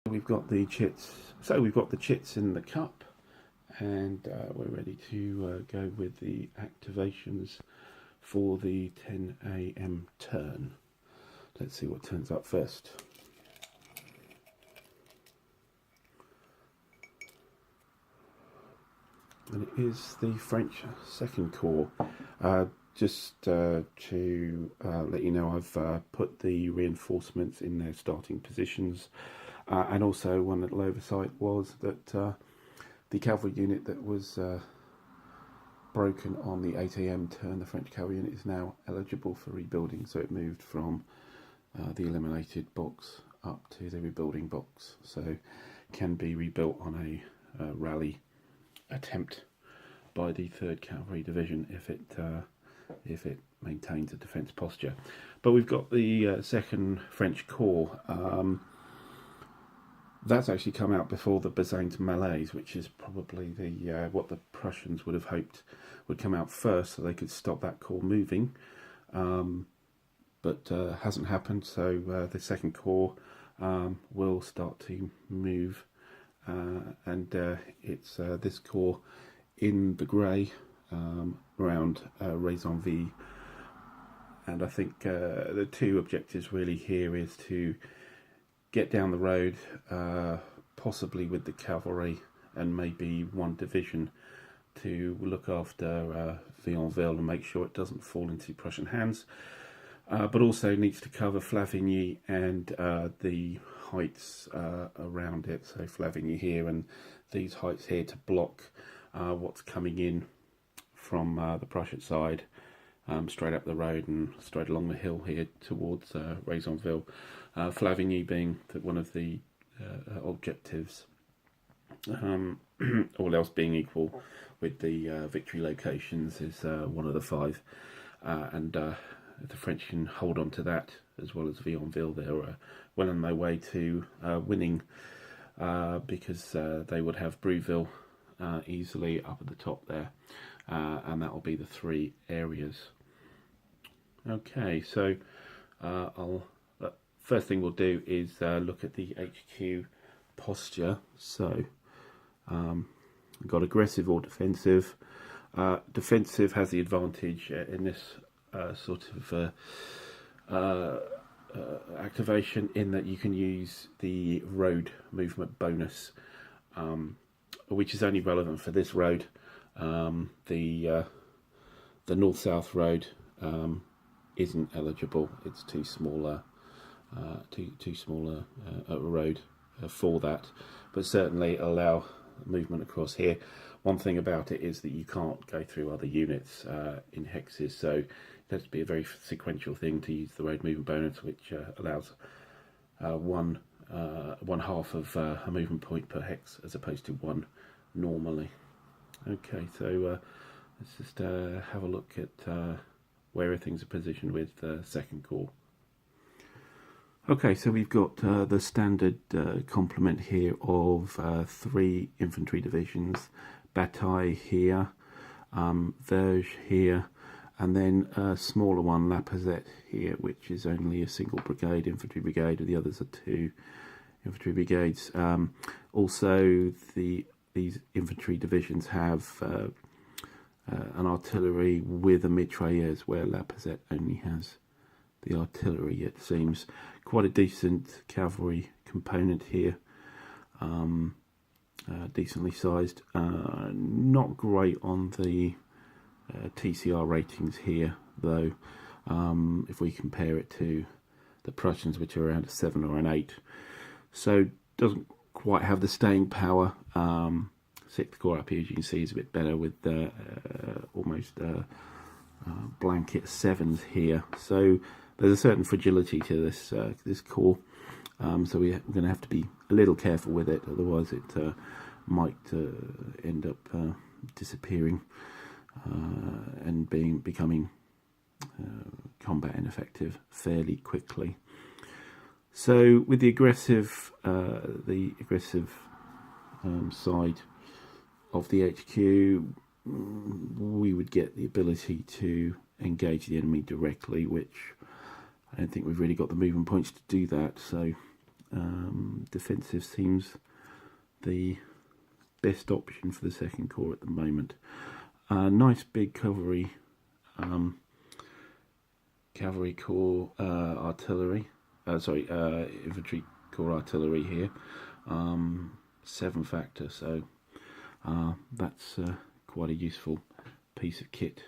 We've got the chits. So we've got the chits in the cup, and we're ready to go with the activations for the 10 a.m. turn. Let's see what turns up first. And it is the French Second Corps. Just to let you know, I've put the reinforcements in their starting positions. And also one little oversight was that the cavalry unit that was broken on the 8 a.m. turn, the French cavalry unit, is now eligible for rebuilding. So it moved from the eliminated box up to the rebuilding box. So can be rebuilt on a rally attempt by the 3rd Cavalry Division if it maintains a defence posture. But we've got the 2nd French Corps. That's actually come out before the Bazain's Malaise, which is probably the what the Prussians would have hoped would come out first, so they could stop that corps moving. But hasn't happened, so the 2nd Corps will start to move, and it's this corps in the grey around Raisonville. And I think the two objectives really here is to get down the road, possibly with the cavalry and maybe one division to look after Vionville and make sure it doesn't fall into Prussian hands, but also needs to cover Flavigny and the heights around it. So Flavigny here and these heights here to block what's coming in from the Prussian side, straight up the road and straight along the hill here towards Raisonville. Flavigny being one of the objectives, all else being equal with the victory locations, is one of the 5, and the French can hold on to that as well as Vionville. They're well on their way to winning, because they would have Bruville easily up at the top there, and that will be the 3 areas. Okay, so first thing we'll do is look at the HQ posture. So we've got aggressive or defensive. Defensive has the advantage in this sort of activation, in that you can use the road movement bonus, which is only relevant for this road. The north-south road isn't eligible. It's too small a road for that, but certainly allow movement across here. One thing about it is that you can't go through other units in hexes, so it has to be a very sequential thing to use the road movement bonus, which allows one half of a movement point per hex as opposed to 1 normally. Okay, so let's just have a look at where everything's positioned with the 2nd Corps. Okay, so we've got the standard complement here of 3 infantry divisions: Bataille here, Verge here, and then a smaller one, La Pazette here, which is only a single brigade, infantry brigade, and the others are 2 infantry brigades. Also, these infantry divisions have an artillery with a mitrailleuse, where La Pazette only has the artillery. It seems quite a decent cavalry component here, decently sized. Not great on the TCR ratings here, though, if we compare it to the Prussians, which are around a 7 or an 8. So doesn't quite have the staying power. 6th Corps up here, as you can see, is a bit better with almost blanket 7s here. So there's a certain fragility to this corps. So we're going to have to be a little careful with it, otherwise it might end up disappearing and becoming combat ineffective fairly quickly. So with the aggressive side of the HQ, we would get the ability to engage the enemy directly, which I don't think we've really got the movement points to do that. So defensive seems the best option for the Second Corps at the moment. Nice big cavalry corps artillery. Infantry corps artillery here. 7 factor, so that's quite a useful piece of kit,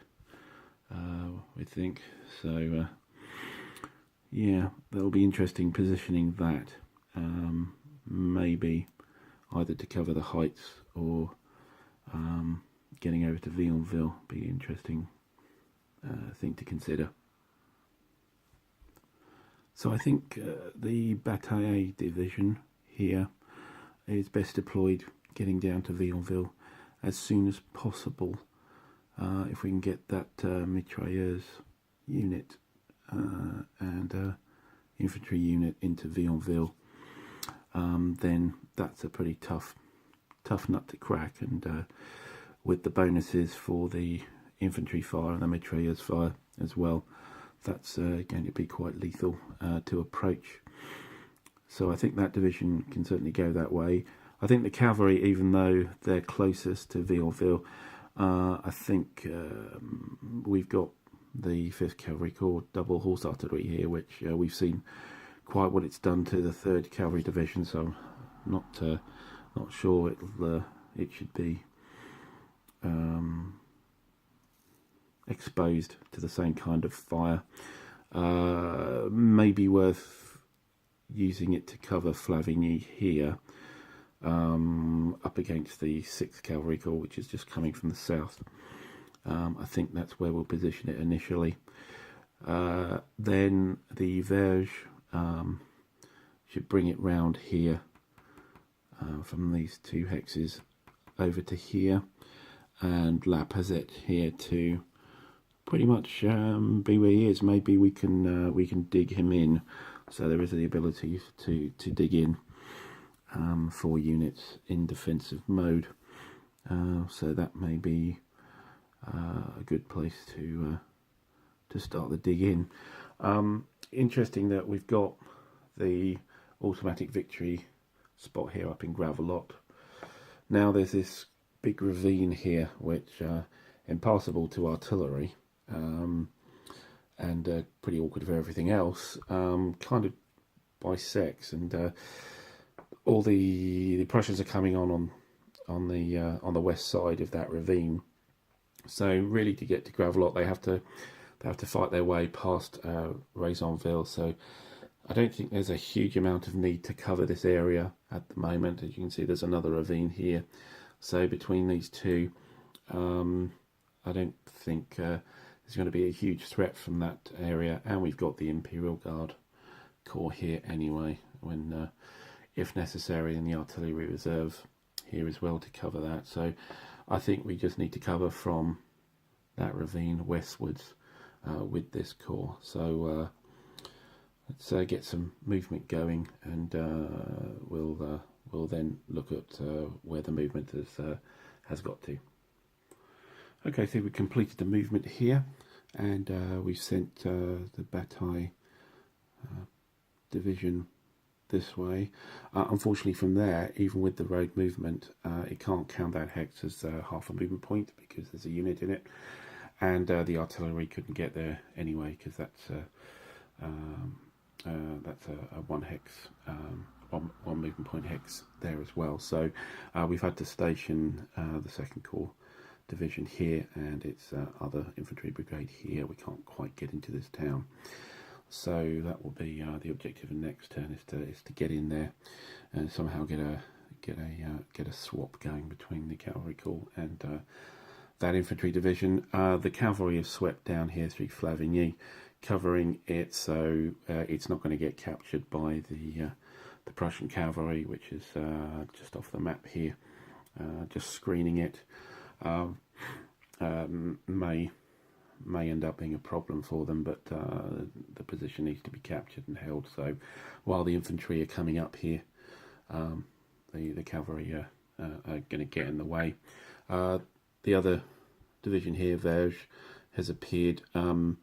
we think. So yeah, that'll be interesting positioning that. Maybe either to cover the heights or getting over to Vionville. Be an interesting thing to consider. So I think the Bataille division here is best deployed getting down to Vionville as soon as possible. If we can get that mitrailleuse unit and infantry unit into Vionville, then that's a pretty tough nut to crack. And with the bonuses for the infantry fire and the mitrailleuse fire as well, that's going to be quite lethal to approach. So I think that division can certainly go that way. I think the cavalry, even though they're closest to Vionville, I think we've got the 5th Cavalry Corps double horse artillery here, which we've seen quite what it's done to the 3rd Cavalry Division. So I'm not sure it should be exposed to the same kind of fire. Maybe worth using it to cover Flavigny here, up against the 6th Cavalry Corps, which is just coming from the south. I think that's where we'll position it initially. Then the Verge should bring it round here from these 2 hexes over to here, and La Pazette here to pretty much be where he is. Maybe we can dig him in. So there is the ability to dig in 4 units in defensive mode. So that may be a good place to start the dig in. Interesting that we've got the automatic victory spot here up in Gravelotte. Now there's this big ravine here, which impassable to artillery. And pretty awkward for everything else. Kind of bisects, and all the Prussians are coming on the west side of that ravine. So really, to get to Gravelotte, they have to fight their way past Raisonville. So I don't think there's a huge amount of need to cover this area at the moment. As you can see, there's another ravine here. So between these two, I don't think there's going to be a huge threat from that area. And we've got the Imperial Guard Corps here anyway, when if necessary, in the artillery reserve here as well to cover that. So I think we just need to cover from that ravine westwards with this corps. So let's get some movement going, and we'll then look at where the movement has got to. Okay, so we completed the movement here, and we've sent the Bataille division this way. Unfortunately, from there, even with the road movement, it can't count that hex as half a movement point because there's a unit in it, and the artillery couldn't get there anyway because that's a one hex, one movement point hex there as well. So we've had to station the 2nd Corps division here and its other infantry brigade here. We can't quite get into this town. So that will be the objective in next turn, is to get in there and somehow get a swap going between the cavalry corps and that infantry division. The cavalry is swept down here through Flavigny, covering it, so it's not going to get captured by the Prussian cavalry, which is just off the map here, just screening it. May end up being a problem for them, but the position needs to be captured and held. So while the infantry are coming up here, the cavalry are going to get in the way. The other division here, Verge, has appeared a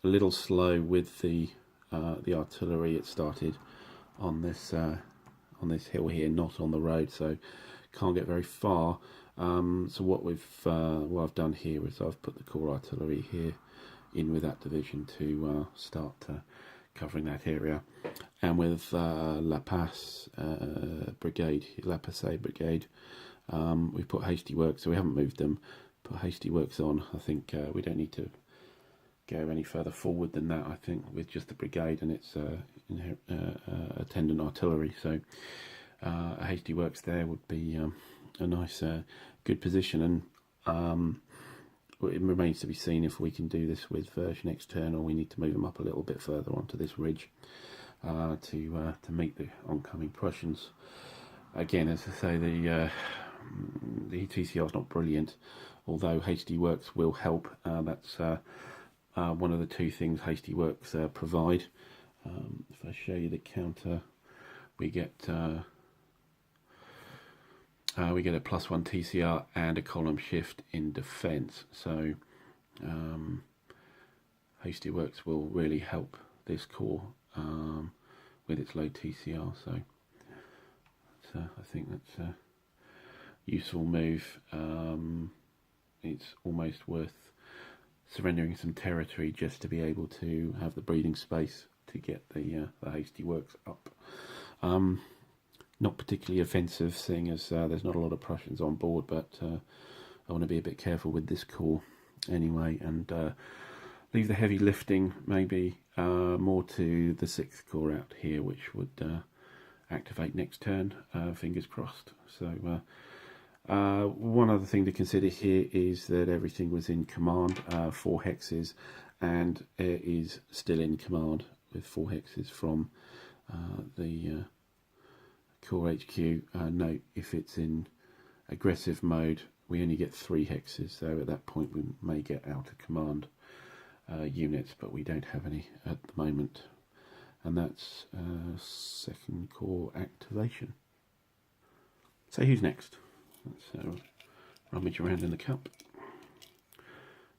little slow with the artillery. It started on this hill here, not on the road, so can't get very far. So what I've done here is I've put the core artillery here in with that division to start covering that area, and with La Passe brigade, La Passe brigade, we've put hasty works, so we haven't moved them. Put hasty works on. I think we don't need to go any further forward than that. I think with just the brigade and its attendant artillery, so a hasty works there would be a nice, good position, and it remains to be seen if we can do this with version external. We need to move them up a little bit further onto this ridge to meet the oncoming Prussians. Again, as I say, the TCR is not brilliant, although hasty works will help. That's one of the two things hasty works provide. If I show you the counter, we get a +1 TCR and a column shift in defence. So hasty works will really help this corps with its low TCR. So I think that's a useful move. It's almost worth surrendering some territory just to be able to have the breathing space to get the hasty works up. Not particularly offensive, seeing as there's not a lot of Prussians on board, but I want to be a bit careful with this corps anyway, and leave the heavy lifting maybe more to the 6th Corps out here, which would activate next turn, fingers crossed. So one other thing to consider here is that everything was in command, 4 hexes, and it is still in command with 4 hexes from the Corps HQ. Note, if it's in aggressive mode, we only get 3 hexes, so at that point we may get out of command units, but we don't have any at the moment. And that's 2nd Corps activation. So who's next? Let's rummage around in the cup,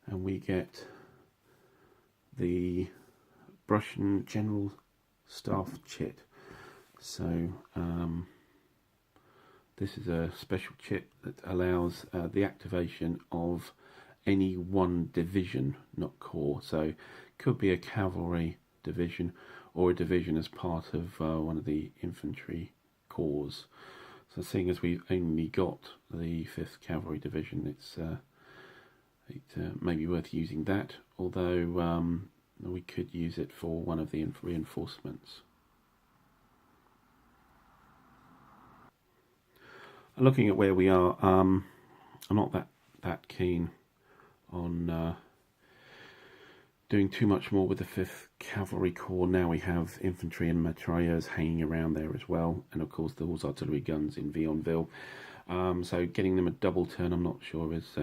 and we get the Prussian General Staff Chit. So this is a special chit that allows the activation of any one division, not corps. So could be a cavalry division or a division as part of one of the infantry corps. So seeing as we've only got the 5th Cavalry Division, it may be worth using that, although we could use it for one of the reinforcements. Looking at where we are, I'm not that keen on doing too much more with the 5th Cavalry Corps. Now we have infantry and mitrailleurs hanging around there as well, and of course the horse artillery guns in Vionville. So getting them a double turn, I'm not sure is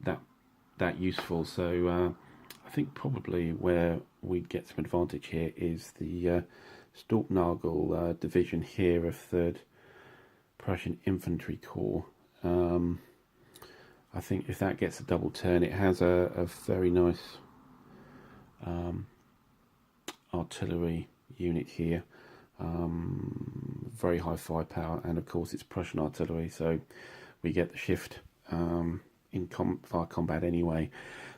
that useful. So I think probably where we'd get some advantage here is the Storpnagel division here of 3rd Prussian Infantry Corps. I think if that gets a double turn, it has a very nice artillery unit here, very high firepower, and of course it's Prussian artillery, so we get the shift in fire combat anyway.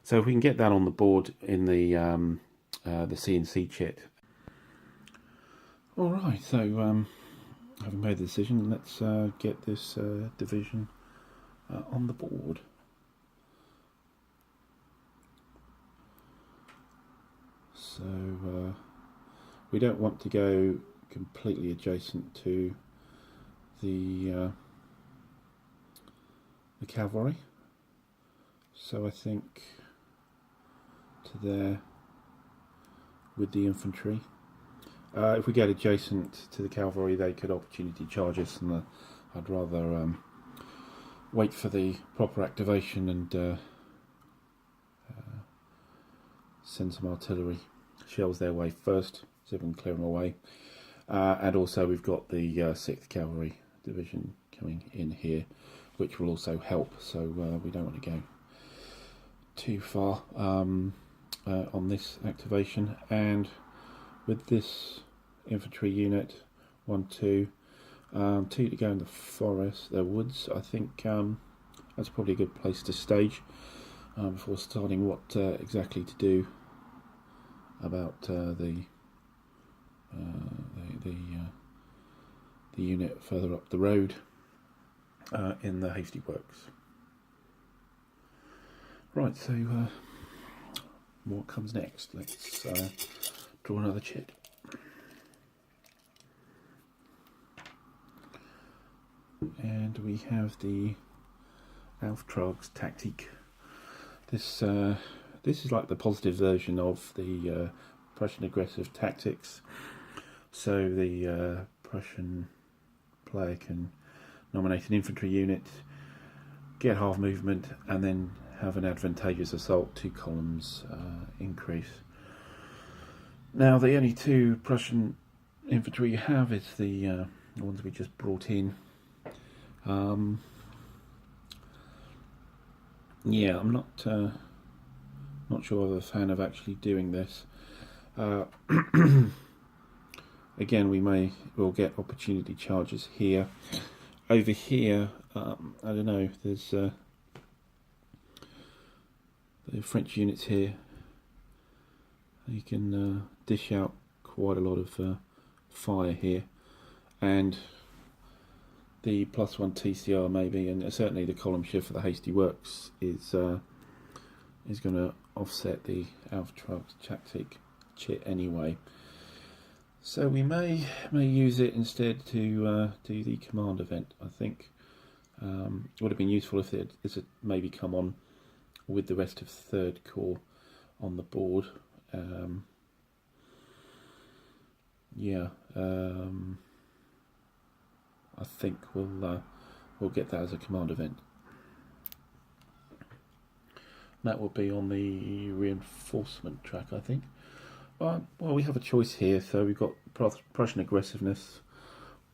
So if we can get that on the board in the CNC chit. All right, so having made the decision, let's get this division on the board. So we don't want to go completely adjacent to the cavalry, so I think to there with the infantry. If we get adjacent to the cavalry, they could opportunity charge us, and I'd rather wait for the proper activation and send some artillery shells their way first, so we can clear them away. And also we've got the 6th Cavalry Division coming in here, which will also help, so we don't want to go too far on this activation. And with this infantry unit, 1, 2, 2 to go in the forest, the woods. I think that's probably a good place to stage before starting what exactly to do about the unit further up the road in the hasty works. Right, so what comes next? Let's draw another chit. And we have the Auftrags tactic. This is like the positive version of the Prussian aggressive tactics. So the Prussian player can nominate an infantry unit, get half movement, and then have an advantageous assault, 2 columns increase. Now the only 2 Prussian infantry you have is the ones we just brought in. Yeah, I'm not sure I'm a fan of actually doing this. Again, we'll get opportunity charges here. Over here, I don't know. There's the French units here. You can dish out quite a lot of fire here, and the +1 TCR maybe, and certainly the column shift for the hasty works is going to offset the Auftrags tactic chit anyway. So we may use it instead to do the command event. I think it would have been useful if it maybe come on with the rest of 3rd Corps on the board. I think we'll get that as a command event. That will be on the reinforcement track, I think. Well, we have a choice here. So we've got Prussian aggressiveness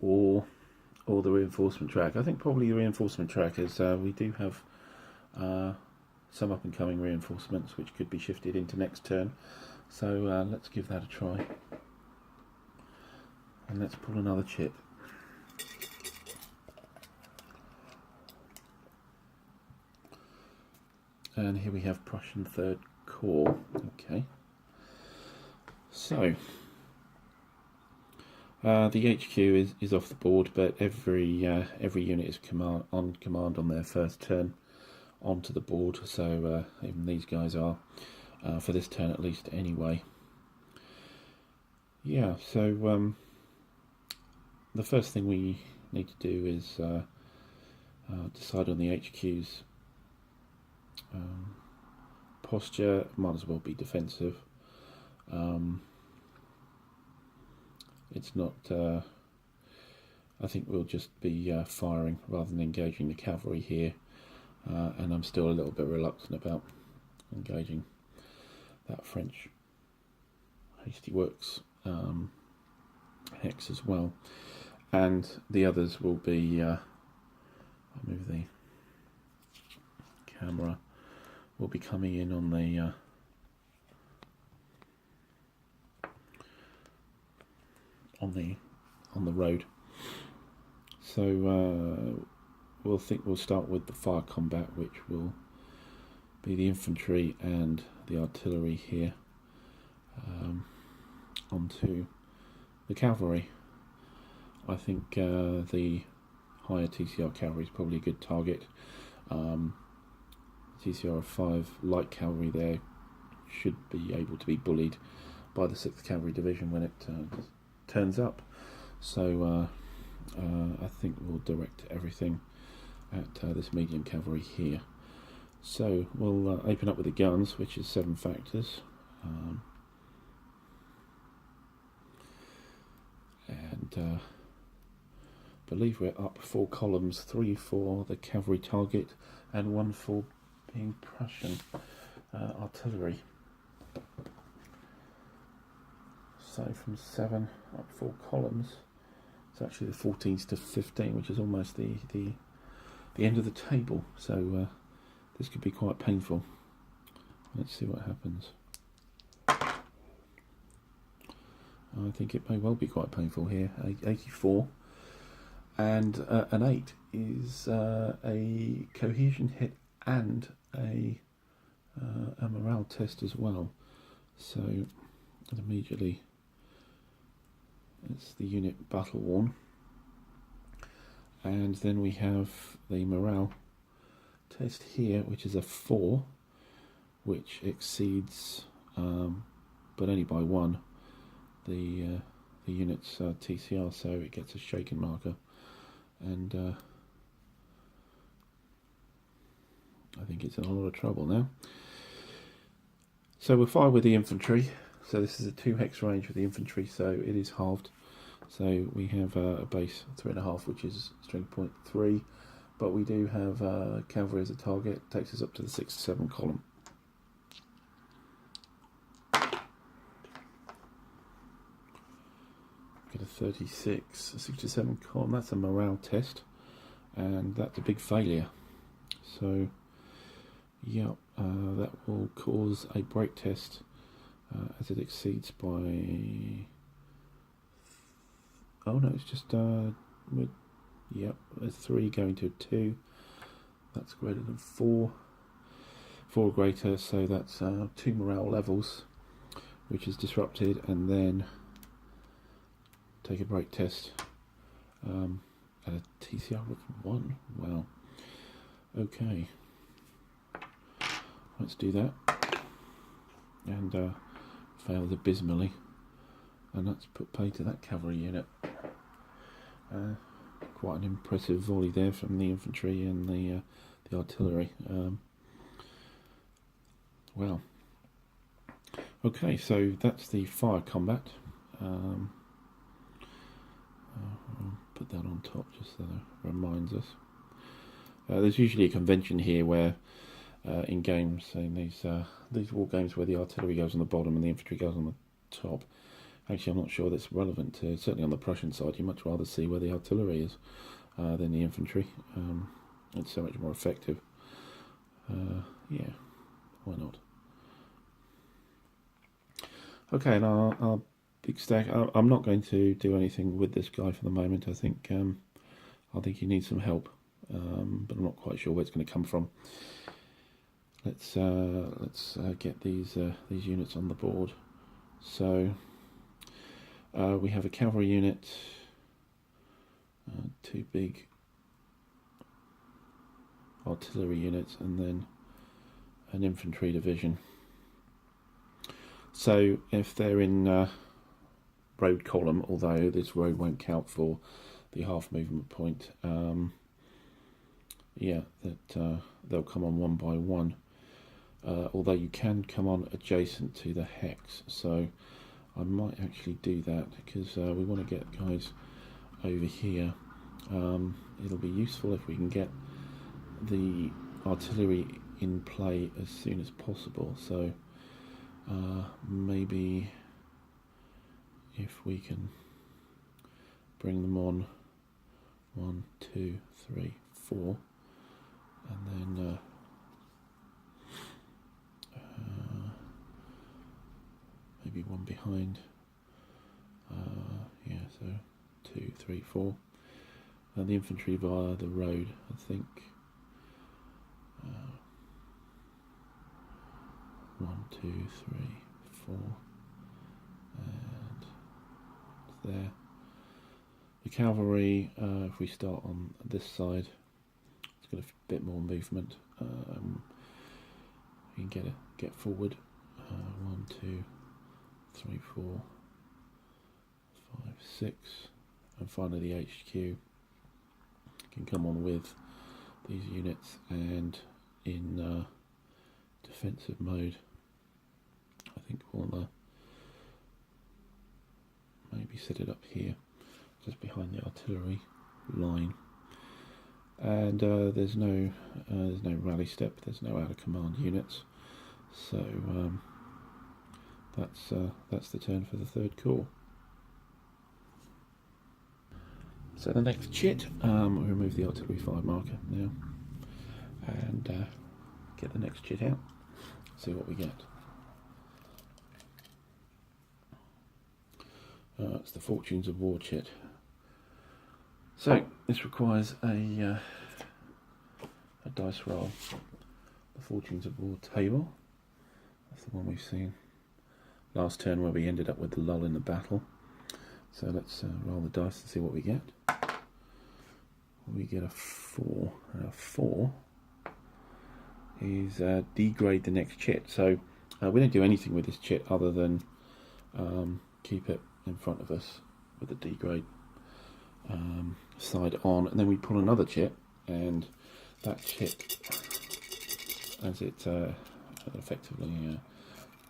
or the reinforcement track. I think probably the reinforcement track, as we do have some up and coming reinforcements which could be shifted into next turn. So let's give that a try. And let's pull another chip. And here we have Prussian 3rd Corps. Okay. So the HQ is off the board, but every unit is on command on their first turn onto the board. So even these guys are for this turn at least anyway. Yeah. So the first thing we need to do is decide on the HQ's posture. Might as well be defensive. It's not. I think we'll just be firing rather than engaging the cavalry here, and I'm still a little bit reluctant about engaging that French hasty works hex as well, and the others will be. I'll move the camera. Will be coming in on the. On the road. So we'll start with the fire combat, which will be the infantry and the artillery here, onto the cavalry. I think the higher TCR cavalry is probably a good target. TCR of 5 light cavalry there should be able to be bullied by the 6th Cavalry Division when it turns up. So I think we'll direct everything at this medium cavalry here. So we'll open up with the guns, which is 7 factors, and believe we're up 4 columns, 3 for the cavalry target and 1 for being Prussian artillery. So from 7 up 4 columns, it's actually the 14s to 15, which is almost the end of the table. So this could be quite painful. Let's see what happens. I think it may well be quite painful here. 84, and an 8 is a cohesion hit and a morale test as well. So immediately it's the unit battle worn, and then we have the morale test here, which is a 4, which exceeds, but only by 1, the unit's TCR, so it gets a shaken marker, and I think it's in a lot of trouble now. So we'll fire with the infantry. So this is a 2 hex range with the infantry, so it is halved. So we have a base 3.5, which is strength point 3, but we do have cavalry as a target. Takes us up to the 6 to 7 column. Get a 36, a 6 to 7 column. That's a morale test, and that's a big failure. So yeah, that will cause a break test as it exceeds by. Oh no, it's just yep, a 3 going to a 2. That's greater than 4. 4 greater, so that's 2 morale levels, which is disrupted, and then take a break test at a TCR of 1. Wow. Okay, let's do that, and fails abysmally, and that's put pay to that cavalry unit. Quite an impressive volley there from the infantry and the artillery. Well, okay, so that's the fire combat. I'll put that on top just so that reminds us. There's usually a convention here where in games, in these war games where the artillery goes on the bottom and the infantry goes on the top. Actually, I'm not sure that's relevant to, certainly on the Prussian side, you much rather see where the artillery is than the infantry. It's so much more effective. Yeah, why not? Okay, and our big stack, I'm not going to do anything with this guy for the moment. I think he needs some help, but I'm not quite sure where it's going to come from. Let's get these units on the board. So we have a cavalry unit, 2 big artillery units, and then an infantry division. So if they're in road column, although this road won't count for the half movement point, yeah, that they'll come on 1 by 1. Although you can come on adjacent to the hex, so I might actually do that because we want to get guys over here. It'll be useful if we can get the artillery in play as soon as possible, so maybe if we can bring them on 1, 2, 3, 4, and then maybe 1 behind, yeah, so 2, 3, 4, and the infantry via the road, I think. 1, 2, 3, 4, and it's there. The cavalry, if we start on this side, it's got a bit more movement. You can get forward. 1, 2, 3, 4, 5, 6, and finally the HQ can come on with these units, and in defensive mode I think we'll maybe set it up here just behind the artillery line, and there's no rally step, there's no out of command units, so that's the turn for the 3rd Corps. So the next chit, we'll remove the artillery fire marker now, and get the next chit out, see what we get. It's the Fortunes of War chit. So this requires a dice roll. The Fortunes of War table. That's the one we've seen last turn where we ended up with the lull in the battle. So let's roll the dice and see what we get. We get a 4. A 4 is degrade the next chit. So we don't do anything with this chit other than keep it in front of us with the degrade side on, and then we pull another chit, and that chit, as it effectively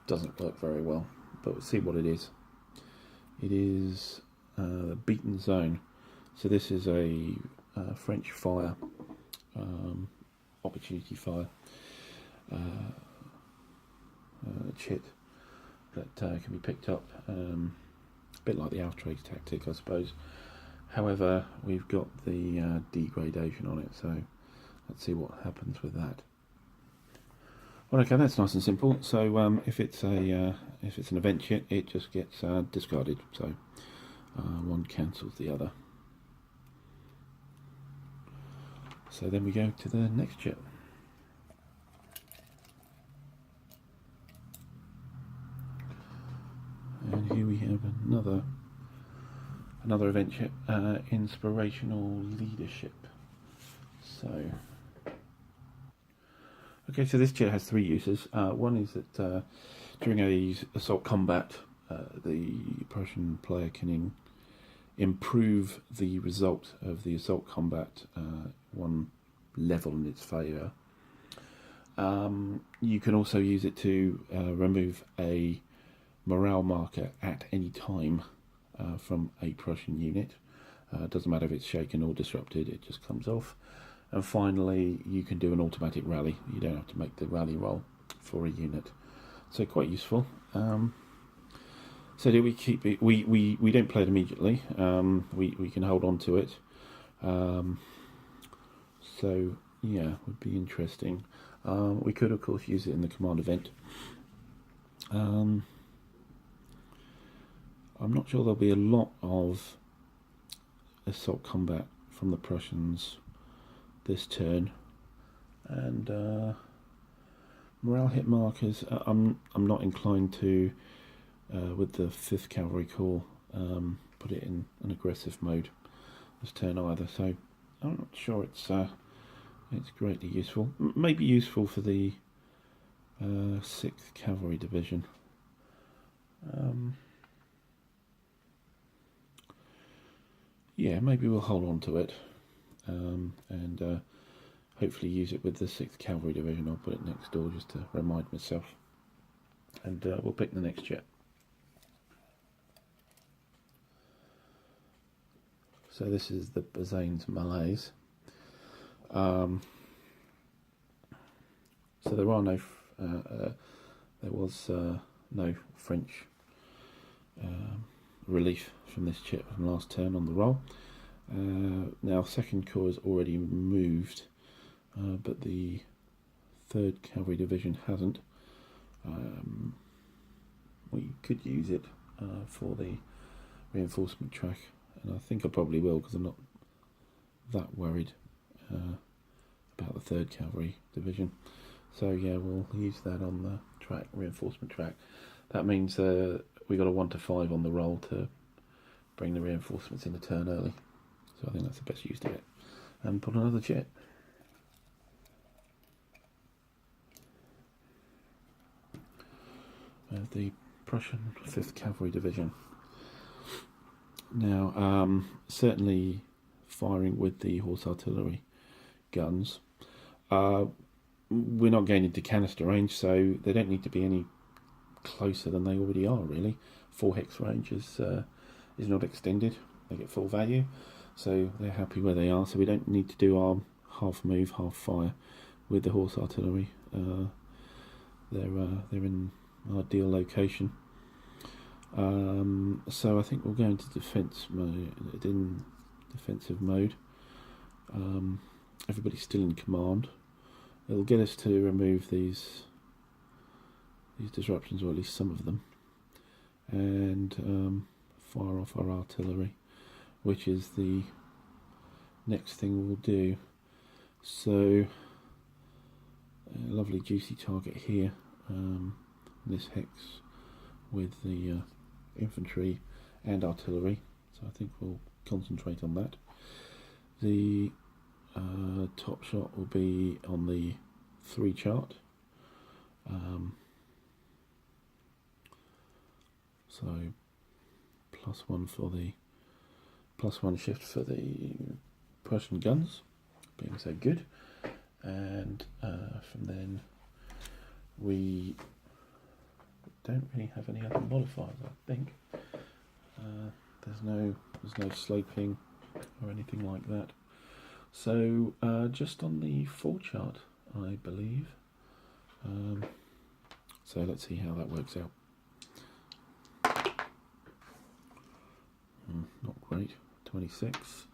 doesn't work very well, but we'll see what it is. It is the beaten zone. So this is a French fire, opportunity fire chit that can be picked up, a bit like the outrage tactic, I suppose. However, we've got the degradation on it, so let's see what happens with that. Well, okay, that's nice and simple. So if it's an event chit, it just gets discarded. So one cancels the other. So then we go to the next chit. And here we have another event chit, inspirational leadership. So, okay, so this chit has 3 uses. One is that during a assault combat, the Prussian player can improve the result of the assault combat 1 level in its favour. You can also use it to remove a morale marker at any time from a Prussian unit. Doesn't matter if it's shaken or disrupted, it just comes off. And finally, you can do an automatic rally. You don't have to make the rally roll for a unit. So quite useful. So do we keep it? We don't play it immediately. We can hold on to it. So yeah, would be interesting. We could of course use it in the command event. I'm not sure there'll be a lot of assault combat from the Prussians this turn, and morale hit markers. I'm not inclined to, with the 5th Cavalry Corps, put it in an aggressive mode this turn either. So I'm not sure it's greatly useful. Maybe useful for the 6th Cavalry Division. Yeah, maybe we'll hold on to it and hopefully use it with the 6th Cavalry Division. I'll put it next door just to remind myself. And we'll pick the next jet. So this is the Bazaines Malaise. So there are no, there was no French relief from this chit from last turn on the roll. Now 2nd Corps has already moved, but the 3rd Cavalry Division hasn't. We could use it for the reinforcement track, and I think I probably will, because I'm not that worried about the 3rd Cavalry Division. So yeah, we'll use that on the track, reinforcement track. That means we got a 1 to 5 on the roll to bring the reinforcements in a turn early. So I think that's the best use to it. And put another jet. The Prussian 5th Cavalry Division. Now, certainly firing with the horse artillery guns. We're not going into canister range, so they don't need to be any closer than they already are, really. 4 hex range is not extended. They get full value, so they're happy where they are. So we don't need to do our half move, half fire with the horse artillery. They're in an ideal location. So I think we'll go into defense mode. In defensive mode, everybody's still in command. It'll get us to remove these disruptions, or at least some of them, and fire off our artillery, which is the next thing we'll do. So a lovely juicy target here, this hex with the infantry and artillery, so I think we'll concentrate on that. The top shot will be on the 3 chart, so +1 for the +1 shift for the Prussian guns, being so good, and from then we don't really have any other modifiers. I think there's no sloping or anything like that. So just on the 4 chart, I believe. So let's see how that works out. Not great. 26.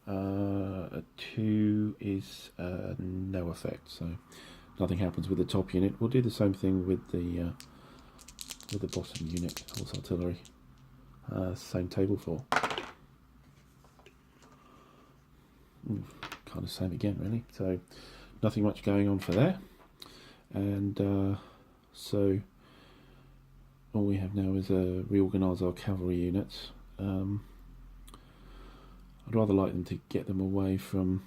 A 2 is no effect, so nothing happens with the top unit. We'll do the same thing with the bottom unit, horse artillery. Same table for. Kind of same again, really. So nothing much going on for there, and so all we have now is reorganise our cavalry units. I'd rather like them to get them away from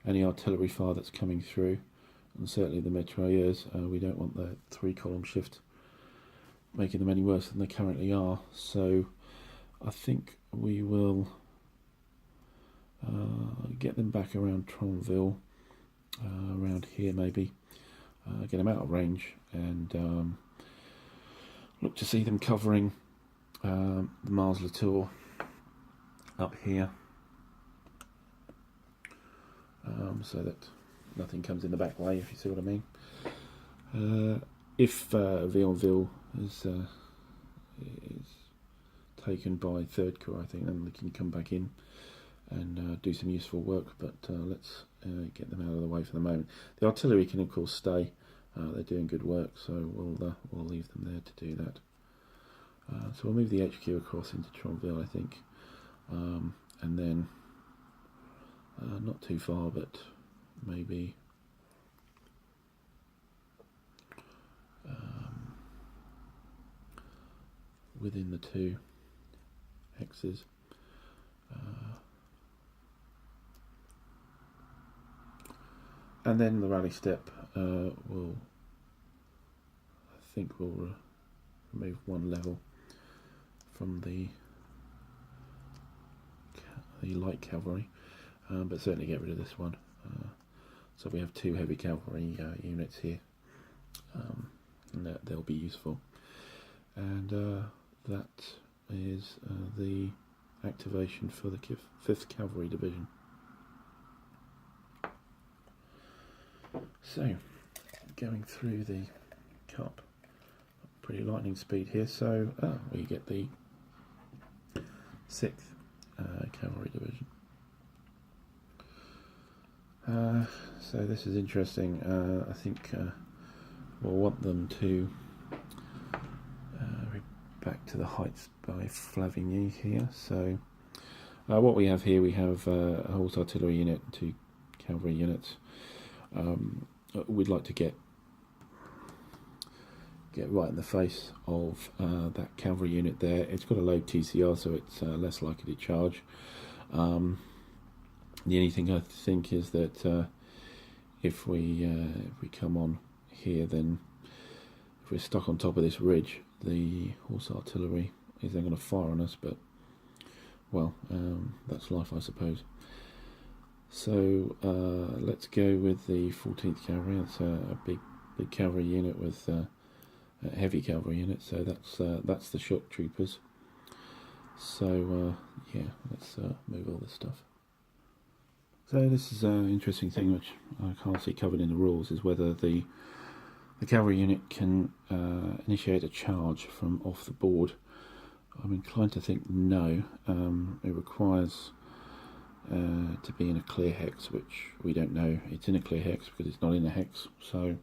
any artillery fire that's coming through, and certainly the mitrailleurs. We don't want the 3-column shift making them any worse than they currently are. So I think we will get them back around Tronville, around here maybe, get them out of range, and look to see them covering the Mars Latour up here, so that nothing comes in the back way, if you see what I mean. If Vionville is taken by 3rd Corps, I think then they can come back in and do some useful work, but let's get them out of the way for the moment. The artillery can of course stay, they're doing good work, so we'll leave them there to do that. So we'll move the HQ across into Tronville, I think, and then not too far, but maybe within the 2 hexes. And then the rally step will, I think, we'll remove 1 level from the light cavalry, but certainly get rid of this one. So we have 2 heavy cavalry units here, and they'll be useful. And that is the activation for the 5th Cavalry Division. So, going through the cup, pretty lightning speed here. So we get the 6th Cavalry Division. So this is interesting. I think we'll want them to back to the heights by Flavigny here. So what we have here, we have a horse artillery unit, 2 cavalry units. We'd like to get right in the face of that cavalry unit there. It's got a low TCR, so it's less likely to charge. The only thing I think is that if we come on here, then if we're stuck on top of this ridge, the horse artillery is then going to fire on us, but well, that's life, I suppose. So let's go with the 14th Cavalry. It's a big cavalry unit with a heavy cavalry unit, so that's the shock troopers. So yeah, let's move all this stuff. So this is an interesting thing which I can't see covered in the rules, is whether the cavalry unit can initiate a charge from off the board. I'm inclined to think no. It requires to be in a clear hex, which we don't know. It's in a clear hex because it's not in a hex, so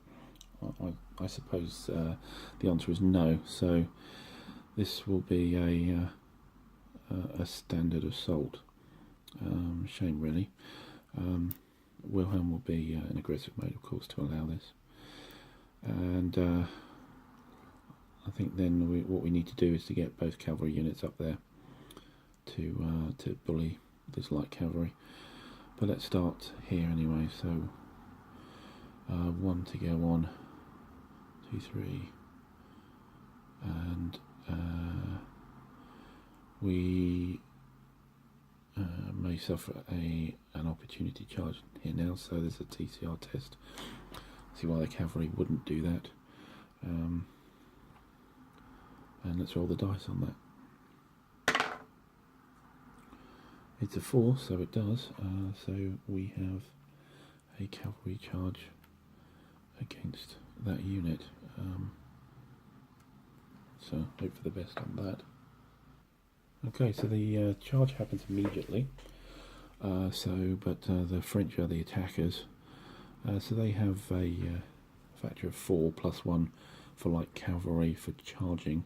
I suppose the answer is no. So this will be a standard assault. Shame really. Wilhelm will be in aggressive mode, of course, to allow this. And I think then what we need to do is to get both cavalry units up there to bully this light cavalry. But let's start here anyway. So 1 to go on, 2, 3, and we may suffer an opportunity charge here now. So there's a TCR test. See why the cavalry wouldn't do that. And let's roll the dice on that. It's a 4, so it does. So we have a cavalry charge against that unit. So hope for the best on that. Okay, so the charge happens immediately. But the French are the attackers. So they have a factor of 4 plus 1 for light cavalry for charging.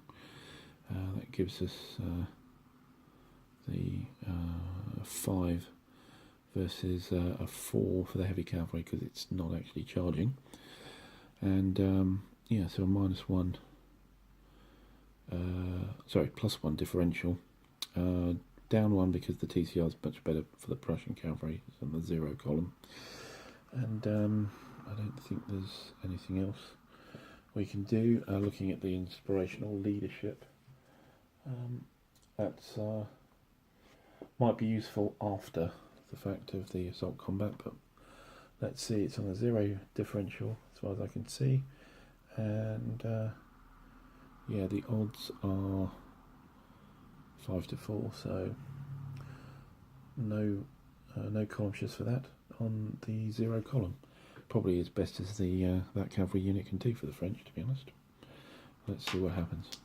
That gives us the 5 versus a 4 for the heavy cavalry because it's not actually charging. And yeah, so a -1, sorry, +1 differential. Down 1 because the TCR is much better for the Prussian cavalry than the 0 column. And I don't think there's anything else we can do. Looking at the inspirational leadership, that might be useful after the fact of the assault combat, but let's see, it's on a 0 differential as far as I can see, and yeah, the odds are 5 to 4, so no column shifts for that on the 0 column. Probably as best as the that cavalry unit can do for the French, to be honest. Let's see what happens.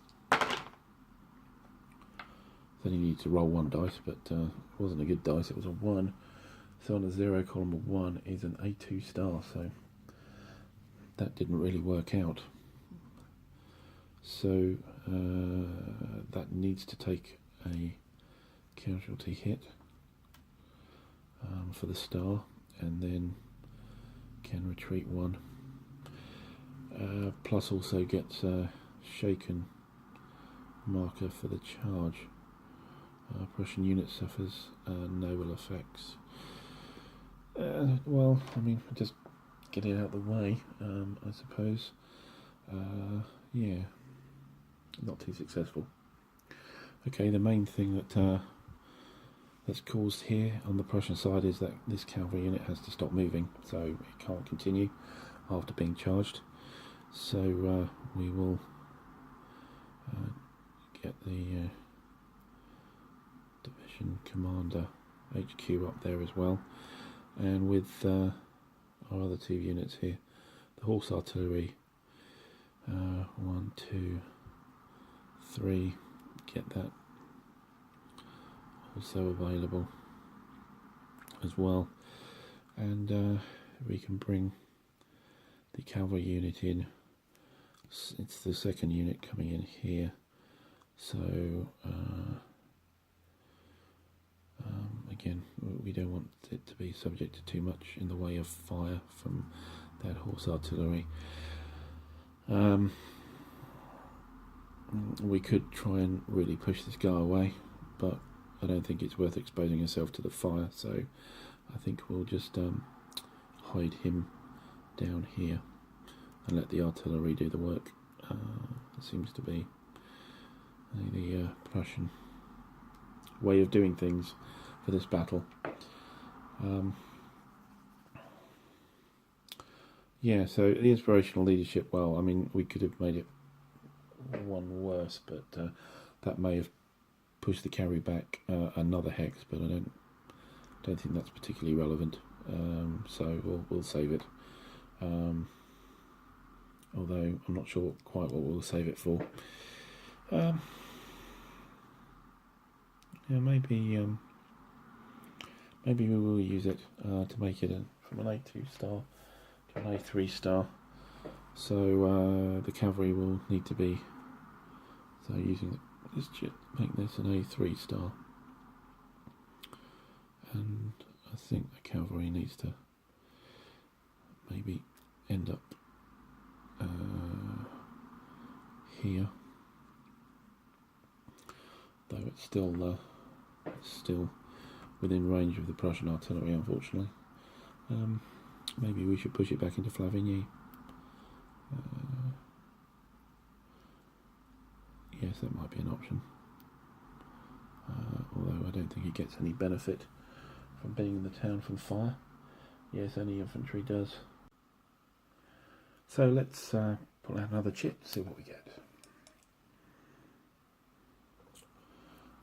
Then you need to roll 1 dice, but it wasn't a good dice, it was a 1. So on a 0 column of 1 is an A2 star, so that didn't really work out. So that needs to take a casualty hit for the star, and then can retreat 1. Plus also gets a shaken marker for the charge. Prussian unit suffers no ill effects. Well, I mean, just get it out of the way, I suppose. Yeah, not too successful. Okay, the main thing that's caused here on the Prussian side is that this cavalry unit has to stop moving, so it can't continue after being charged. So we will get the division commander HQ up there as well, and with our other 2 units here, the horse artillery, 1, 2, 3, get that also available as well, and we can bring the cavalry unit in. It's the 2nd unit coming in here, so again, we don't want it to be subject to too much in the way of fire from that horse artillery. We could try and really push this guy away, but I don't think it's worth exposing himself to the fire, so I think we'll just hide him down here and let the artillery do the work. It seems to be the Prussian way of doing things for this battle. Yeah, so the inspirational leadership, well, I mean, we could have made it 1 worse, but that may have pushed the cavalry back another hex, but I don't think that's particularly relevant. So we'll save it. Although I'm not sure quite what we'll save it for. Yeah, maybe we will use it to make it from an A2 star to an A3 star. So the cavalry will need to be using make this an A3 star, and I think the cavalry needs to maybe end up here, though it's still within range of the Prussian artillery, unfortunately. Maybe we should push it back into Flavigny. Yes, that might be an option. Although I don't think he gets any benefit from being in the town from fire. Yes, only infantry does. So let's pull out another chit, see what we get.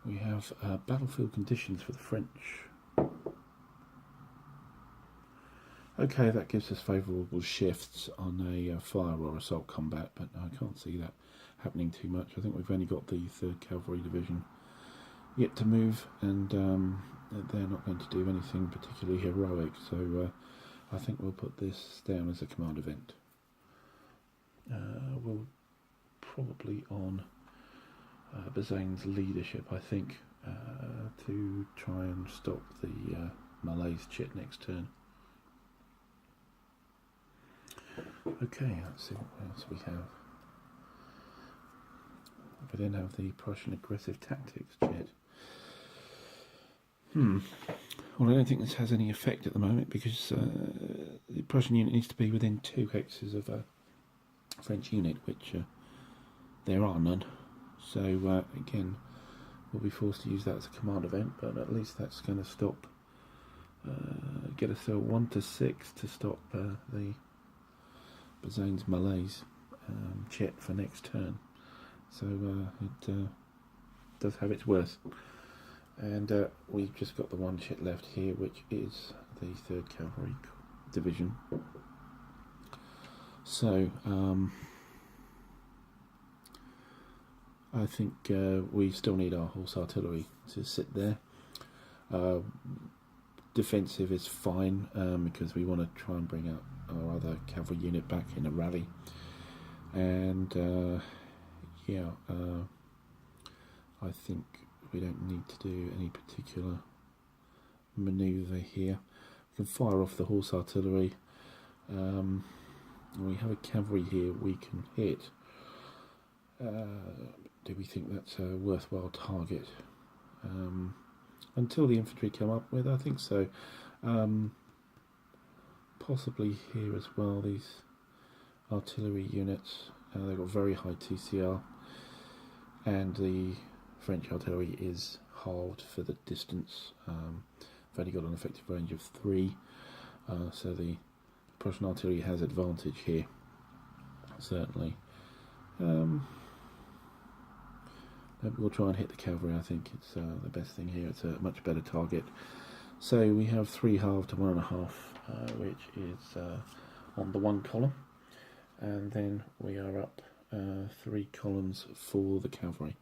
We have battlefield conditions for the French. Okay, that gives us favourable shifts on a fire or assault combat, but I can't see that happening too much. I think we've only got the 3rd Cavalry Division yet to move, and they're not going to do anything particularly heroic, so I think we'll put this down as a command event. We'll probably on Bazaine's leadership, I think, to try and stop the Malays chit next turn. Okay, let's see what else we have. We then have the Prussian aggressive tactics chit. Well, I don't think this has any effect at the moment because the Prussian unit needs to be within 2 hexes of a French unit, which there are none. So again, we'll be forced to use that as a command event, but at least that's going to stop, get us a 1 to 6 to stop the Bazaine's Malays chit for next turn. So it does have its worth. And we've just got the one chit left here, which is the 3rd Cavalry Division. So I think we still need our horse artillery to sit there. Defensive is fine because we want to try and bring out our other cavalry unit back in a rally. And I think we don't need to do any particular manoeuvre here. We can fire off the horse artillery. We have a cavalry here we can hit. Do we think that's a worthwhile target? Until the infantry come up with, I think so. Possibly here as well, these artillery units, they've got very high TCR, and the French artillery is halved for the distance. They've only got an effective range of 3, so the Prussian artillery has advantage here, certainly. We'll try and hit the cavalry. I think it's the best thing here. It's a much better target. So we have 3 halved to 1.5, which is on the 1 column, and then we are up 3 columns for the cavalry.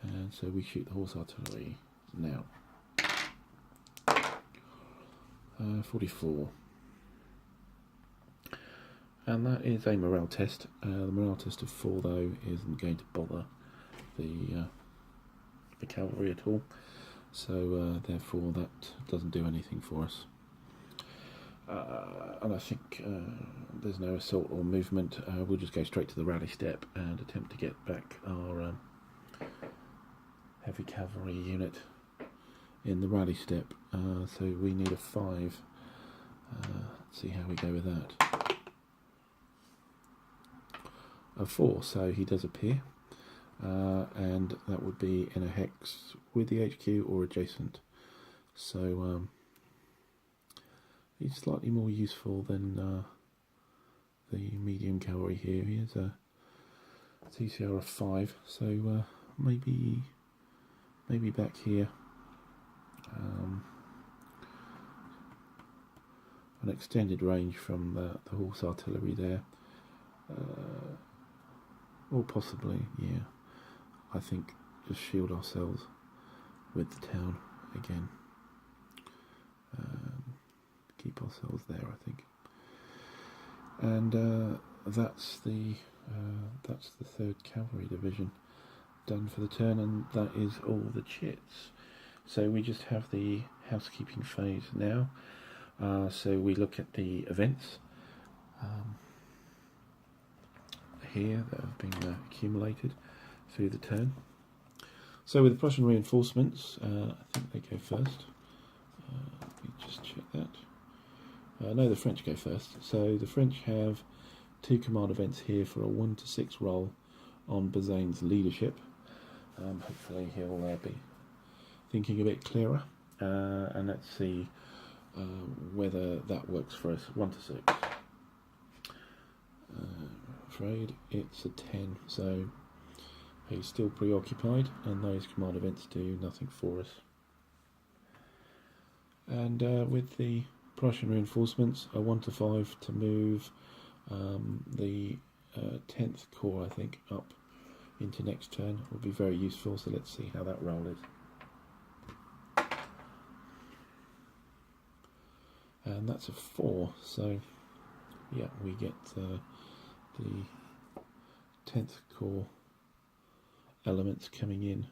And so we shoot the horse artillery now. 44. And that is a morale test. The morale test of 4, though, isn't going to bother the cavalry at all. So therefore that doesn't do anything for us. And I think there's no assault or movement. We'll just go straight to the rally step and attempt to get back our heavy cavalry unit in the rally step. So we need a 5. Let's see how we go with that. A 4, so he does appear, and that would be in a hex with the HQ or adjacent. So he's slightly more useful than the medium cavalry here. He has a TCR of 5, so maybe back here. An extended range from the horse artillery there, or possibly, yeah, I think just shield ourselves with the town again. Keep ourselves there, I think. And that's the 3rd Cavalry Division. done for the turn, and that is all the chits. So we just have the housekeeping phase now. So we look at the events here that have been accumulated through the turn. So with the Prussian reinforcements, I think they go first. Let me just check that. No, the French go first. So the French have 2 command events here for a 1 to 6 roll on Bazaine's leadership. Hopefully he'll be thinking a bit clearer. And let's see whether that works for us. 1 to 6. Afraid it's a 10, so he's still preoccupied, and those command events do nothing for us. And with the Prussian reinforcements, a 1 to 5 to move the 10th Corps, I think, up into next turn will be very useful. So let's see how that roll is. And that's a 4, so yeah, we get the 10th Corps elements coming in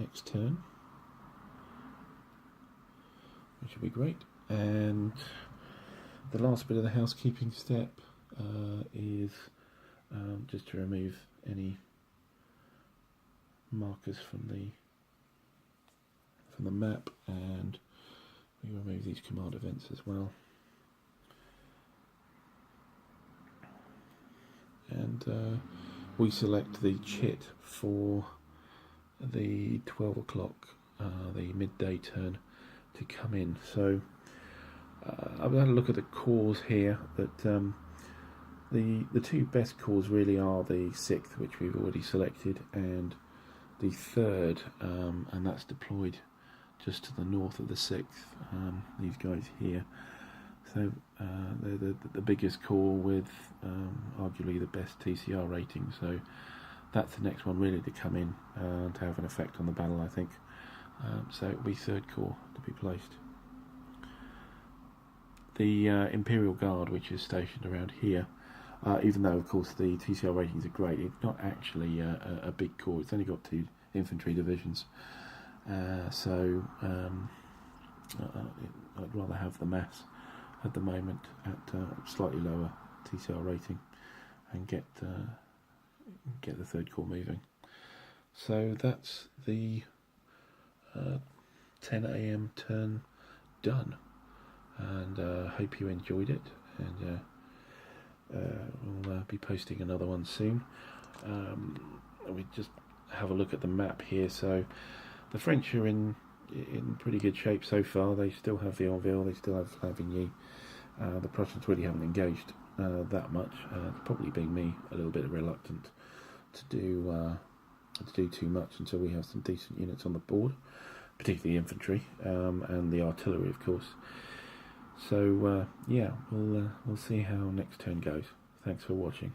next turn, which will be great. And the last bit of the housekeeping step is just to remove any markers from the map, and we remove these command events as well. And we select the chit for the 12 o'clock, the midday turn, to come in. So I've had a look at the corps here. That the 2 best corps really are the 6th, which we've already selected, and the 3rd, and that's deployed just to the north of the 6th. These guys here. So they're the biggest corps with arguably the best TCR rating. So that's the next one really to come in to have an effect on the battle, I think. So it'll be 3rd Corps to be placed. The Imperial Guard, which is stationed around here, even though of course the TCR ratings are great, it's not actually a big corps. It's only got 2 infantry divisions. So I'd rather have the mass at the moment at slightly lower TCR rating and get the 3rd Corps moving. So that's the 10 AM turn done, and hope you enjoyed it, and we'll be posting another one soon. We just have a look at the map here. So the French are in pretty good shape so far. They still have Vionville, they still have Lavigny. The Prussians really haven't engaged that much. It's probably been me a little bit reluctant to do too much until we have some decent units on the board, particularly infantry and the artillery, of course. So yeah, we'll see how next turn goes. Thanks for watching.